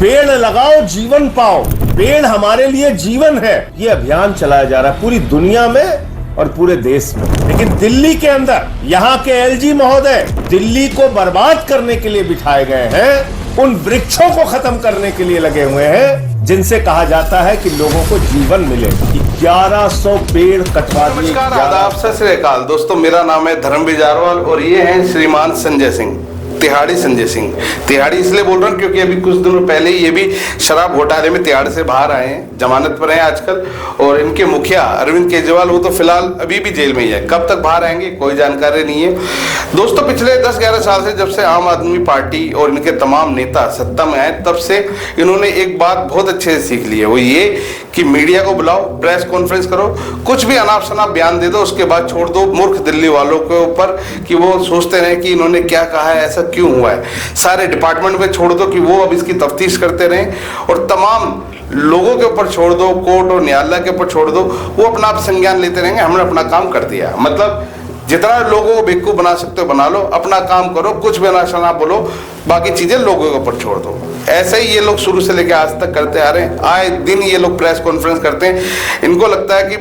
पेड़ लगाओ जीवन पाओ, पेड़ हमारे लिए जीवन है, ये अभियान चलाया जा रहा है पूरी दुनिया में और पूरे देश में। लेकिन दिल्ली के अंदर यहाँ के एलजी महोदय दिल्ली को बर्बाद करने के लिए बिठाए गए हैं, उन वृक्षों को खत्म करने के लिए लगे हुए हैं जिनसे कहा जाता है कि लोगों को जीवन मिले। 1100 पेड़ कटवा दिए। नमस्कार, आदाब, सत श्री अकाल दोस्तों, मेरा नाम है धर्मवीर जारवाल और ये हैं श्रीमान संजय सिंह, तिहाड़ी संजय सिंह। तिहाड़ी इसलिए बोल रहा हूँ क्योंकि अभी कुछ दिनों पहले ये भी शराब घोटाले में तिहाड़ से बाहर आए हैं, जमानत पर हैं आजकल। और इनके मुखिया अरविंद केजरीवाल, वो तो फिलहाल अभी भी जेल में ही है, कब तक बाहर आएंगे कोई जानकारी नहीं है। दोस्तों, पिछले 10-11 साल से जब से आम आदमी पार्टी और इनके तमाम नेता सत्ता में आए, तब से इन्होंने एक बात बहुत अच्छे से सीख ली है, वो ये कि मीडिया को बुलाओ, प्रेस कॉन्फ्रेंस करो, कुछ भी अनाप शनाप बयान दे दो, उसके बाद छोड़ दो मूर्ख दिल्ली वालों के ऊपर कि वो सोचते रहे कि इन्होंने क्या कहा है, ऐसा क्यों हुआ है। सारे डिपार्टमेंट पे छोड़ दो कि वो अब इसकी तफ्तीश करते रहें, और तमाम लोगों के ऊपर छोड़ दो, कोर्ट और न्यायालय के ऊपर छोड़ दो, वो अपना आप संज्ञान लेते रहेंगे, हमने अपना काम कर दिया। मतलब जितना लोगों को बेवकूफ बना सकते हो बना लो, अपना काम करो, कुछ भी ना बोलो, बाकी चीजें लोगों के ऊपर छोड़ दो। ऐसे ही ये लोग शुरू से लेकर आज तक करते आ रहे हैं। आए दिन ये लोग प्रेस कॉन्फ्रेंस करते हैं। इनको लगता है कि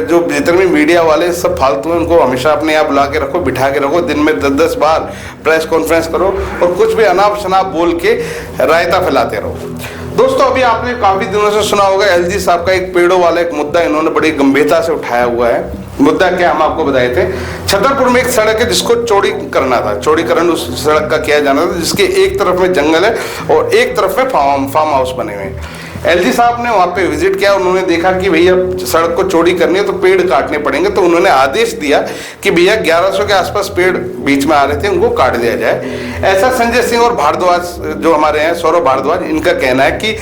जो जितने भी मीडिया वाले सब फालतू हैं, उनको हमेशा अपने यहाँ बुला के रखो, बिठा के रखो, दिन में 10-10 बार प्रेस कॉन्फ्रेंस करो और कुछ भी अनाप शनाप बोल के रायता फैलाते रहो। दोस्तों, अभी आपने काफी दिनों से सुना होगा एलजी साहब का एक पेड़ों वाला एक मुद्दा इन्होंने बड़ी गंभीरता से उठाया हुआ है। मुद्दा क्या हम आपको बताए थे, छतरपुर में एक सड़क है जिसको चौड़ी करना था, चौड़ीकरण उस सड़क का किया जाना था, जिसके एक तरफ में जंगल है और एक तरफ में फार्म हाउस बने हुए हैं। एलजी साहब ने वहां पे विजिट किया, उन्होंने देखा कि भैया सड़क को चौड़ी करनी है तो पेड़ काटने पड़ेंगे, तो उन्होंने आदेश दिया कि भैया 1100 के आसपास पेड़ बीच में आ रहे थे, उनको काट दिया जाए। ऐसा संजय सिंह और भारद्वाज जो हमारे हैं, सौरभ भारद्वाज, इनका कहना है कि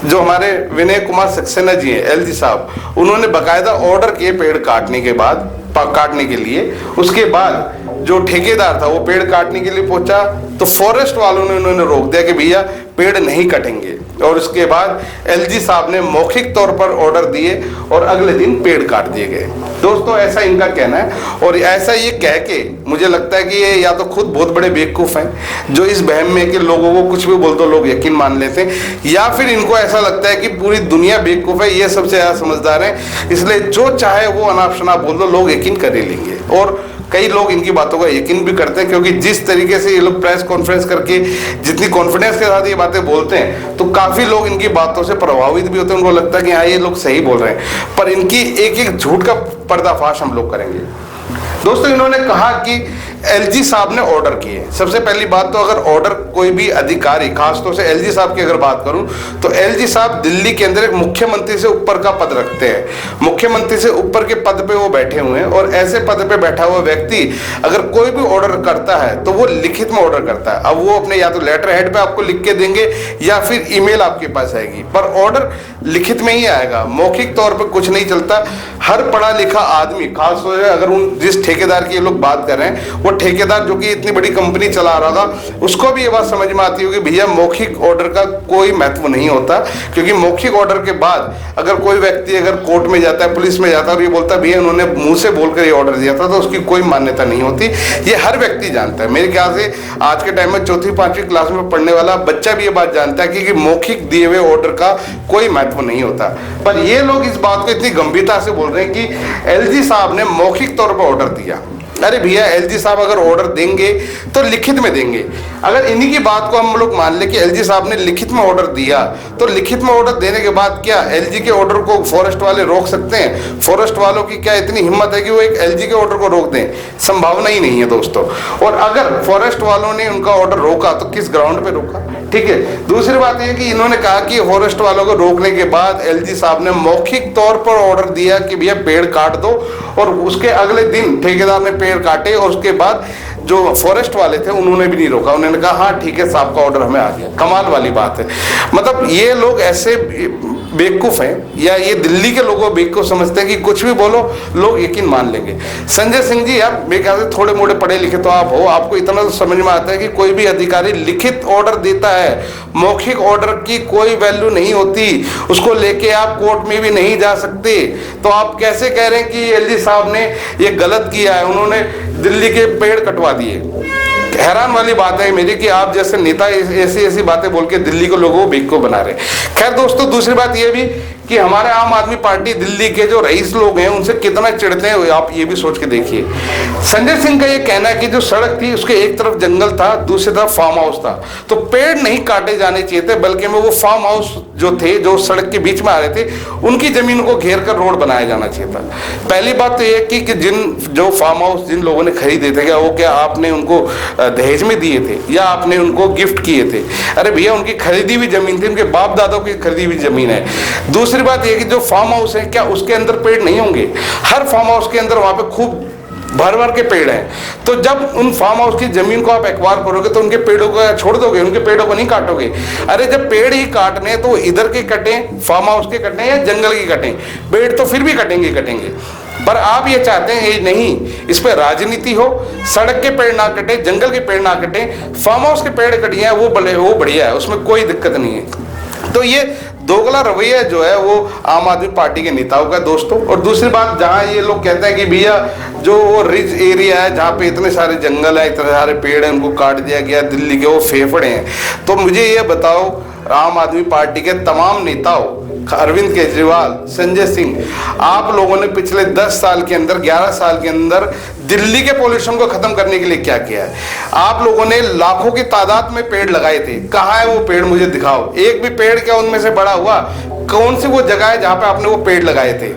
जो हमारे विनय कुमार सक्सेना जी हैं एलजी साहब, उन्होंने बाकायदा ऑर्डर किए पेड़ काटने के बाद, काटने के लिए। उसके बाद जो ठेकेदार था वो पेड़ काटने के लिए पहुंचा तो फॉरेस्ट वालों ने उन्होंने रोक दिया कि भैया पेड़ नहीं कटेंगे, और उसके बाद एलजी साहब ने मौखिक तौर पर ऑर्डर दिए और अगले दिन पेड़ काट दिए गए। दोस्तों, ऐसा इनका कहना है, और ऐसा ये कह के मुझे लगता है कि ये या तो खुद बहुत बड़े बेवकूफ हैं जो इस बहम में कि लोगों को कुछ भी बोल दो लोग यकीन मान लेते हैं, या फिर इनको ऐसा लगता है कि पूरी दुनिया बेवकूफ है, ये सबसे ज्यादा समझदार है, इसलिए जो चाहे वो अनाप शनाप बोल दो, लोग यकीन कर ही लेंगे। और कई लोग इनकी बातों का यकीन भी करते हैं, क्योंकि जिस तरीके से ये लोग प्रेस कॉन्फ्रेंस करके जितनी कॉन्फिडेंस के साथ ये बातें बोलते हैं, तो काफी लोग इनकी बातों से प्रभावित भी होते हैं। उनको लगता है कि हाँ, ये लोग सही बोल रहे हैं, पर इनकी एक एक झूठ का पर्दाफाश हम लोग करेंगे। दोस्तों, इन्होंने कहा कि एलजी साहब ने ऑर्डर किए। सबसे पहली बात तो अगर ऑर्डर कोई भी अधिकारी, खासतौर से एलजी साहब की अगर बात करूं, तो एलजी साहब दिल्ली के अंदर एक मुख्यमंत्री से ऊपर का पद रखते हैं। मुख्यमंत्री से ऊपर के पद पे वो बैठे हुए हैं, और ऐसे पद पे बैठा हुआ व्यक्ति अगर कोई भी ऑर्डर करता है तो वो लिखित में ऑर्डर करता है। अब वो अपने या तो लेटर हेड पे आपको लिख के देंगे या फिर ईमेल आपके पास आएगी, पर ऑर्डर लिखित में ही आएगा, मौखिक तौर पर कुछ नहीं चलता। हर पढ़ा लिखा आदमी, खासतौर से अगर उन जिस ठेकेदार की ये लोग बात कर रहे हैं, वो ठेकेदार जो कि इतनी बड़ी कंपनी चला रहा था, उसको भी ये बात समझ में आती होगी भैया मौखिक ऑर्डर का कोई महत्व नहीं होता, क्योंकि मौखिक ऑर्डर के बाद अगर कोई व्यक्ति अगर कोर्ट में जाता है, पुलिस में जाता है और ये बोलता है भैया उन्होंने मुंह से बोलकर ये ऑर्डर दिया था, तो उसकी कोई मान्यता नहीं होती। ये हर व्यक्ति जानता है। मेरे ख्याल से आज के टाइम में 4वीं-5वीं क्लास में पढ़ने वाला बच्चा भी ये बात जानता है कि मौखिक दिए हुए ऑर्डर का कोई महत्व नहीं होता। पर ये लोग इस बात को इतनी गंभीरता से बोल रहे हैं कि एलजी साहब ने मौखिक तौर पर ऑर्डर दिया। अरे भैया, एलजी साहब अगर ऑर्डर देंगे तो लिखित में देंगे। अगर इन्हीं की बात को हम लोग मान ले कि एलजी साहब ने लिखित में ऑर्डर दिया, तो लिखित में ऑर्डर देने के बाद क्या एलजी के ऑर्डर को फॉरेस्ट वाले रोक सकते हैं? फॉरेस्ट वालों की क्या इतनी हिम्मत है कि वो एक एलजी के ऑर्डर को रोक दें? संभावना ही नहीं है दोस्तों। और अगर फॉरेस्ट वालों ने उनका ऑर्डर रोका तो किस ग्राउंड पे रोका? ठीक है। दूसरी बात यह कि इन्होंने कहा कि फॉरेस्ट वालों को रोकने के बाद एलजी साहब ने मौखिक तौर पर ऑर्डर दिया कि भैया पेड़ काट दो, और उसके अगले दिन ठेकेदार ने पेड़ काटे, और उसके बाद जो फॉरेस्ट वाले थे उन्होंने भी नहीं रोका, उन्होंने कहा हाँ ठीक है साहब का ऑर्डर हमें आ गया। कमाल वाली बात है। मतलब ये लोग ऐसे बेवकूफ हैं, या ये दिल्ली के लोगों को बेवकूफ समझते हैं कि कुछ भी बोलो लोग यकीन मान लेंगे। संजय सिंह जी, यार मेरे ख्याल से थोड़े मोड़े पढ़े लिखे तो आप हो, आपको इतना तो समझ में आता है कि कोई भी अधिकारी लिखित ऑर्डर देता है, मौखिक ऑर्डर की कोई वैल्यू नहीं होती, उसको लेके आप कोर्ट में भी नहीं जा सकते। तो आप कैसे कह रहे हैं कि एलजी साहब ने ये गलत किया है, उन्होंने दिल्ली के पेड़ कटवा दिए? हैरान वाली बात है मेरी कि आप जैसे नेता ऐसी ऐसी बातें बोल के दिल्ली को लोगों को बेवकूफ बना रहे। खैर दोस्तों, दूसरी बात यह भी कि हमारे आम आदमी पार्टी दिल्ली के जो रईस लोग हैं उनसे कितना चिढ़ते हैं, आप ये भी सोच के देखिए। संजय सिंह का ये कहना है कि जो सड़क थी उसके एक तरफ जंगल था, दूसरी तरफ फार्म हाउस था, तो पेड़ नहीं काटे जाने चाहिए थे, बल्कि वो फार्म हाउस जो थे, जो सड़क के बीच में आ रहे थे, उनकी जमीन को घेर कर रोड बनाया जाना चाहिए था। पहली बात तो ये कि जो फार्म हाउस जिन लोगों ने खरीदे थे, क्या आपने उनको दहेज में दिए थे या आपने उनको गिफ्ट किए थे? अरे भैया, उनकी खरीदी हुई जमीन थी, उनके बाप दादाओं की खरीदी हुई जमीन है। दूसरी बात यह कि जो फार्म हाउस है, क्या उसके अंदर पेड़ नहीं होंगे? हर फार्म हाउस के अंदर वहां पे खूब भर भर के पेड़ हैं। तो जब उन फार्म हाउस की जमीन को आप एक्वायर करोगे तो उनके पेड़ों को छोड़ दोगे, उनके पेड़ों को नहीं काटोगे। अरे जब पेड़ ही काटने तो इधर के कटें, फार्म हाउस के कटें या जंगल के कटें, पेड़ तो फिर भी कटेंगे। पर आप ये चाहते हैं ये नहीं, इस पे राजनीति हो, सड़क के पेड़ ना कटे, जंगल के पेड़ ना कटे, फार्म हाउस के पेड़ कटिए हैं, वो बढ़िया है, उसमें कोई दिक्कत नहीं है। तो ये दोगला रवैया जो है वो आम आदमी पार्टी के नेताओं का दोस्तों। और दूसरी बात, जहां ये लोग कहते हैं कि भैया जो वो रिज एरिया है जहां पे इतने सारे जंगल है, इतने सारे पेड़ हैं, उनको काट दिया गया, दिल्ली के वो फेफड़े हैं, तो मुझे ये बताओ, आम आदमी पार्टी के तमाम नेताओं, अरविंद केजरीवाल, संजय सिंह, आप लोगों ने पिछले 10 साल के अंदर, 11 साल के अंदर दिल्ली के पोल्यूशन को खत्म करने के लिए क्या किया है? आप लोगों ने लाखों की तादाद में पेड़ लगाए थे, कहाँ है वो पेड़? मुझे दिखाओ, एक भी पेड़ क्या उनमें से बड़ा हुआ? कौन सी वो जगह है जहां पे आपने वो पेड़ लगाए थे?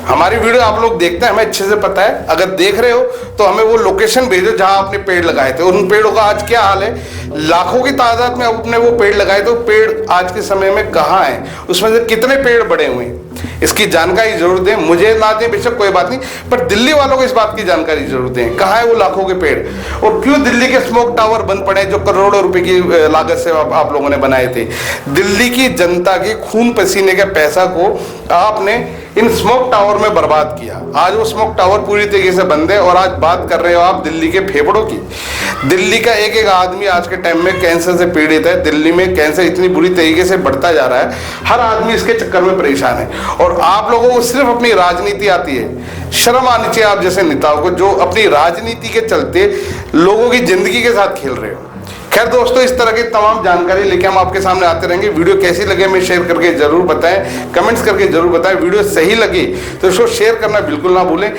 हमारी वीडियो आप लोग देखते हैं, हमें अच्छे से पता है। अगर देख रहे हो तो हमें वो लोकेशन भेजो जहां आपने पेड़ लगाए थे। उन पेड़ों का आज क्या हाल है? लाखों की तादाद में आपने वो पेड़ लगाए, तो पेड़ आज के समय में कहाँ है? उसमें से कितने पेड़ बड़े हुए हैं? इसकी जानकारी जरूर दें। मुझे ना दें बेशक कोई बात नहीं, पर दिल्ली वालों को इस बात की जानकारी जरूर दें, कहाँ है वो लाखों के पेड़? और क्यों दिल्ली के स्मोक टावर बंद पड़े जो करोड़ों रुपए की लागत से आप लोगों ने बनाए थे? दिल्ली की जनता के खून पसीने के पैसा को आपने इन स्मोक टावर में बर्बाद किया। आज वो स्मोक टावर पूरी तरीके से बंद है और आज बात कर रहे हो आप दिल्ली के फेफड़ों की। दिल्ली का एक एक आदमी आज के टाइम में कैंसर से पीड़ित है। दिल्ली में कैंसर इतनी बुरी तरीके से बढ़ता जा रहा है, हर आदमी इसके चक्कर में परेशान है। और आप लोगों को सिर्फ अपनी राजनीति आती है। शर्म आनी चाहिए आप जैसे नेताओं को, जो अपनी राजनीति के चलते लोगों की जिंदगी के साथ खेल रहे हो। खैर दोस्तों, इस तरह की तमाम जानकारी लेके हम आपके सामने आते रहेंगे। वीडियो कैसी लगे हमें शेयर करके जरूर बताएं, कमेंट्स करके जरूर बताएं। वीडियो सही लगी तो इसको शेयर करना बिल्कुल ना भूलें।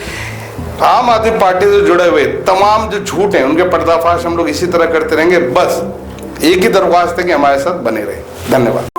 आम आदमी पार्टी से जुड़े हुए तमाम जो झूठ हैं उनके पर्दाफाश हम लोग इसी तरह करते रहेंगे। बस एक ही दरख्वास्त है कि हमारे साथ बने रहे। धन्यवाद।